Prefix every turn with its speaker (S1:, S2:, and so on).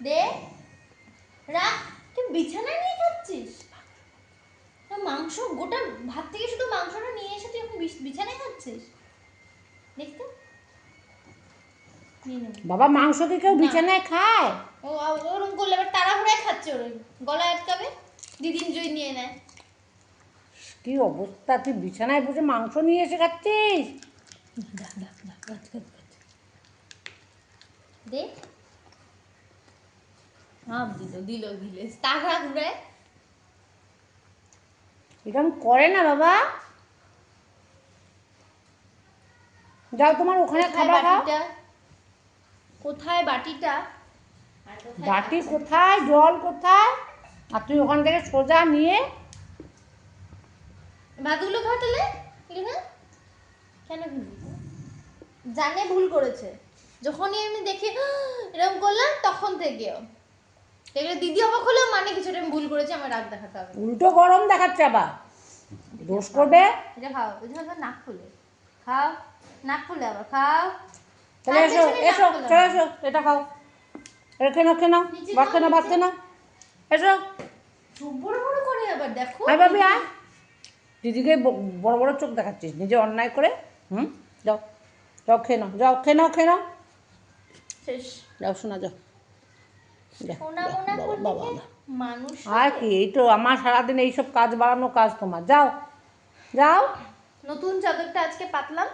S1: দে রাখ। তুই বিছানায় নিয়ে খাচ্ছিস মাংস? গোটা ভাত থেকে শুধু মাংসটা নিয়ে এসে তুই এখন বিছানায় খাচ্ছিস? দেখতে
S2: বাবা, মাংস কি কেউ বিছানায় খায়?
S1: ও ওরকম করলে এবার তাড়াহুড়ায় খাচ্ছে, ওর গলায় আটকাবে, দিদিন যদি নিয়ে নেয়।
S2: কি অবস্থা, তুই বিছানায় বসে মাংস নিয়ে এসে খাচ্ছিস?
S1: দে দিল তাড়াহুড়ায়।
S2: এরকম করে না বাবা। যাও তোমার ওখানে খাবার খাও।
S1: কোথায় বাটিটা?
S2: বাটি কোথায়, জল কোথায়? আর তুই ওখান থেকে সোজা নিয়ে
S1: ভাতগুলো খা তাহলে। কেন জানে ভুল করেছে? যখনই আমি দেখি এরকম করলাম তখন থেকেও দেখলে দিদি অবাক হলেও মানে কিছুটা আমি ভুল করেছি, আমার রাগ দেখাতে হবে।
S2: উল্টো গরম দেখাচ্ছে আবার, দোষ করবে।
S1: এটা খাও, নাক ফুলে খাও, নাক ফুলে আবার খাও।
S2: তাহলে এসো এসো, চলে এসো, এটা খাও, রেখে নাও, খেয়ে নাও, ভাত খেয়ে নাও, ভাত খেয়ে নাও, এসো।
S1: চোখ বড় বড় করে আবার দেখো।
S2: আয় ভাবি আয়, দিদিকে বড় বড় চোখ দেখাচ্ছিস নিজে অন্যায় করে। যাও যাও, খেয়ে নাও, যাও খেয়ে নাও, খেয়ে নাও,
S1: শেষ।
S2: যাও শোনা, যাও। বাবা,
S1: মানুষ
S2: আর কি, এই তো আমার সারাদিন এইসব কাজ বাড়ানো কাজ তোমার। যাও যাও।
S1: নতুন চাদরটা আজকে পাতলাম।